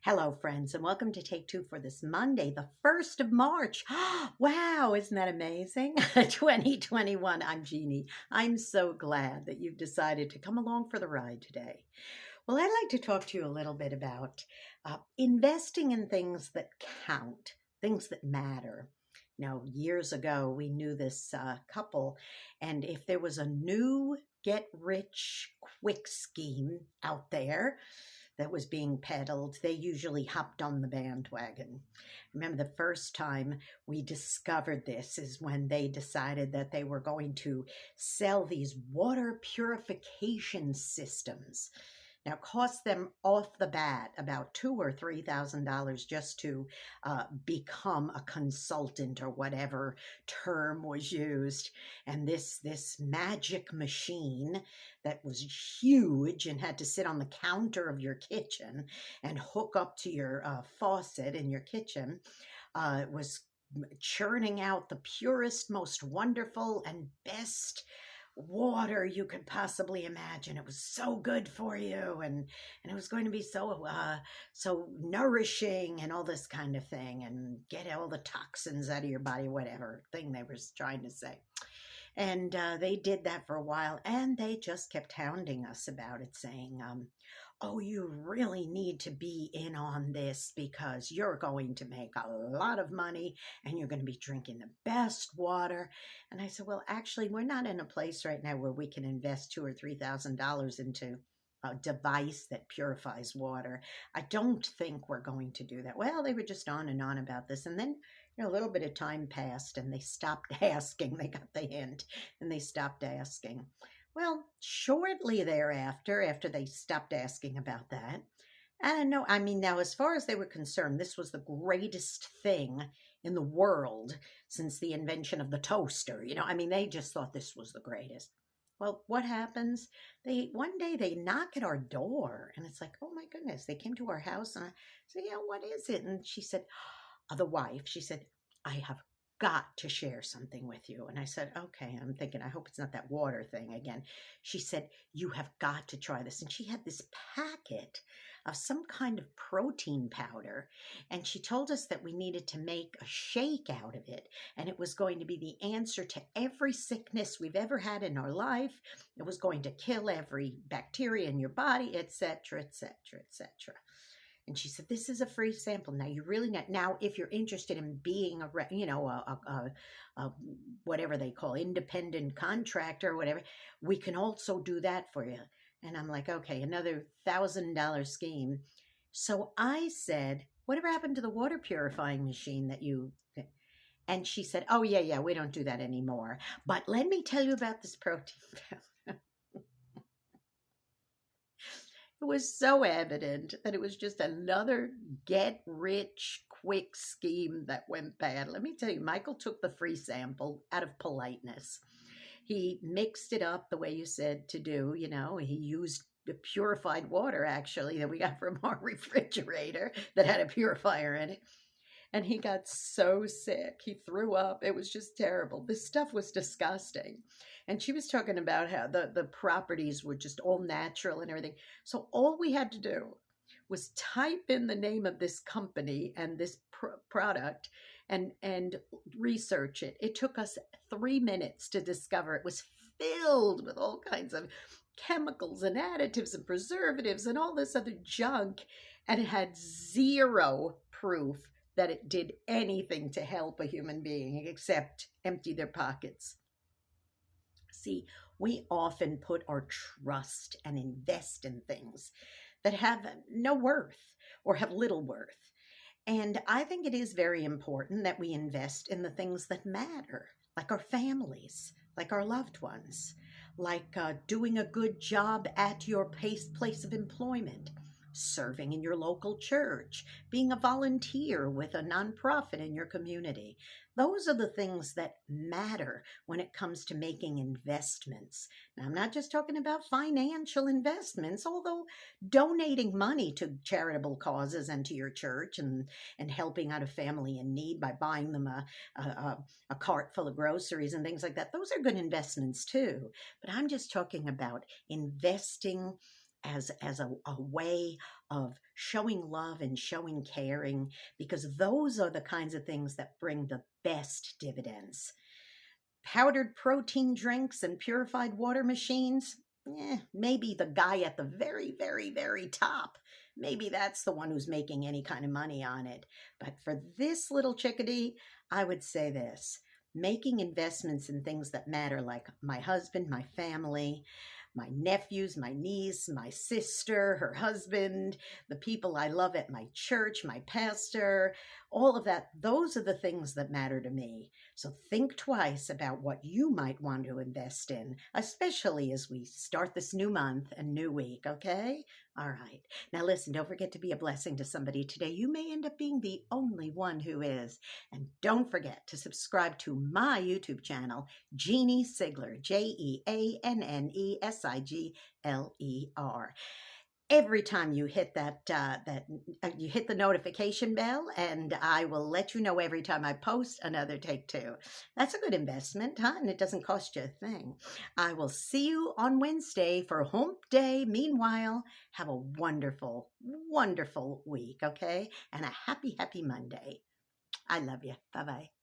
Hello, friends, and welcome to Take Two for this Monday, the 1st of March. Wow, isn't that amazing? 2021. I'm Jeannie. I'm so glad that you've decided to come along for the ride today. Well, I'd like to talk to you a little bit about investing in things that count, things that matter. Years ago, we knew this couple, and if there was a new get rich quick scheme out there, that was being peddled, they usually hopped on the bandwagon. Remember, the first time we discovered this is when they decided that they were going to sell these water purification systems. Now, cost them off the bat about $2,000 or $3,000 just to become a consultant or whatever term was used. And this magic machine that was huge and had to sit on the counter of your kitchen and hook up to your faucet in your kitchen was churning out the purest, most wonderful, and best water you could possibly imagine. It was so good for you, and it was going to be so nourishing and all this kind of thing, and get all the toxins out of your body, whatever thing they were trying to say. And they did that for a while, and they just kept hounding us about it, saying, oh, you really need to be in on this because you're going to make a lot of money and you're going to be drinking the best water. And I said, well, actually, we're not in a place right now where we can invest $2,000 or $3,000 into a device that purifies water. I don't think we're going to do that. Well, they were just on and on about this. And then a little bit of time passed and they stopped asking. They got the hint and they stopped asking. Well, shortly thereafter, after they stopped asking about that, now as far as they were concerned, this was the greatest thing in the world since the invention of the toaster. They just thought this was the greatest. Well, what happens? One day they knock at our door and it's like, oh my goodness, they came to our house and I said, yeah, what is it? And she said, the wife, she said, I have got to share something with you. And I said, okay. I'm thinking, I hope it's not that water thing again. She said, you have got to try this. And she had this packet of some kind of protein powder. And she told us that we needed to make a shake out of it. And it was going to be the answer to every sickness we've ever had in our life. It was going to kill every bacteria in your body, etc., etc., etc. And she said, this is a free sample. Now, you really not. Now, if you're interested in being a whatever they call independent contractor or whatever, we can also do that for you. And I'm like, okay, another $1,000 scheme. So I said, whatever happened to the water purifying machine that you... And she said, oh, yeah, we don't do that anymore. But let me tell you about this protein. It was so evident that it was just another get-rich-quick scheme that went bad. Let me tell you, Michael took the free sample out of politeness. He mixed it up the way you said to do. He used the purified water, actually, that we got from our refrigerator that had a purifier in it. And he got so sick. He threw up. It was just terrible. This stuff was disgusting. And she was talking about how the properties were just all natural and everything. So all we had to do was type in the name of this company and this product and research it. It took us 3 minutes to discover it was filled with all kinds of chemicals and additives and preservatives and all this other junk. And it had zero proof that it did anything to help a human being except empty their pockets. See, we often put our trust and invest in things that have no worth or have little worth. And I think it is very important that we invest in the things that matter, like our families, like our loved ones, like doing a good job at your place of employment, serving in your local church, being a volunteer with a nonprofit in your community. Those are the things that matter when it comes to making investments. Now, I'm not just talking about financial investments, although donating money to charitable causes and to your church and helping out a family in need by buying them a cart full of groceries and things like that, those are good investments too. But I'm just talking about investing as a way of showing love and showing caring, because those are the kinds of things that bring the best dividends. Powdered protein drinks and purified water machines, maybe the guy at the very, very, very top, maybe that's the one who's making any kind of money on it. But for this little chickadee, I would say this: making investments in things that matter, like my husband, my family, my nephews, my niece, my sister, her husband, the people I love at my church, my pastor, all of that. Those are the things that matter to me. So think twice about what you might want to invest in, especially as we start this new month and new week, okay? All right. Now listen, don't forget to be a blessing to somebody today. You may end up being the only one who is. And don't forget to subscribe to my YouTube channel, Jeanne Sigler, JeanneSigler. Every time you hit you hit the notification bell, and I will let you know every time I post another Take Two. That's a good investment, huh? And it doesn't cost you a thing. I will see you on Wednesday for Hump Day. Meanwhile, have a wonderful, wonderful week, okay? And a happy, happy Monday. I love you. Bye-bye.